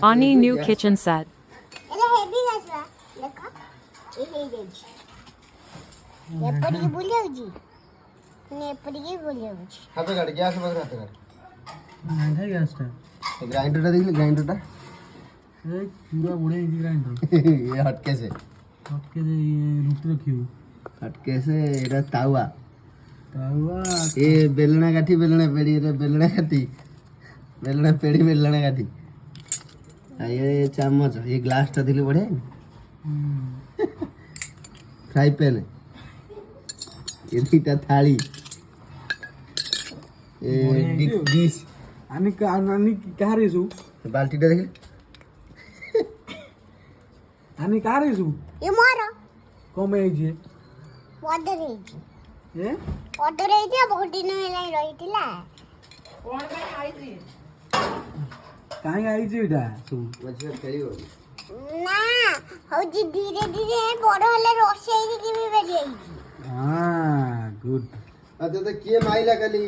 Ani new kitchen set. এটা heavy গাছ না লেখা এই হেই দেছি এপড়ি বুলিয়েছি নে এপড়ি বুলিয়েছি হাতে কাট গ্যাস বগরা হাতে কাট নাই গ্যাসটা গ্রাইন্ডারটা দেখলি গ্রাইন্ডারটা এই পুরো বড়ে এই গ্রাইন্ডার ये हटके से आपके যে রুটি রাখিও हटके से এটা তাওয়া তাওয়া ये बेलना काठी बेलना पेड़ी रे बेलना काठी बेलना पेड़ी बेलना काठी आ ये चम्मच ये ग्लास टा दिले बढ़े फ्राई पैन ये दीटा थाली ये डिश আমি কাহারেছু बाल्टीटा देखले আমি কাহারেছু এ মারা কমে এইছে অর্ডার ହେଇଛି এ ଅର୍ଡର ହେଇଛି ବହୁତ ଦିନ ହେଲାଣି ରହିଥିଲା କାହିଁ ଆଇଛି ଏଇଟା ସବୁ मछली खेलियो ନା ହଉଛି ଧୀରେ ଧୀରେ ବଡ ହେଲେ ରୋଷେଇ ହେଇକି ବି ବେରିଯାଇଛି ହଁ ଗୁଡ୍ अच्छा तो किए माइला कली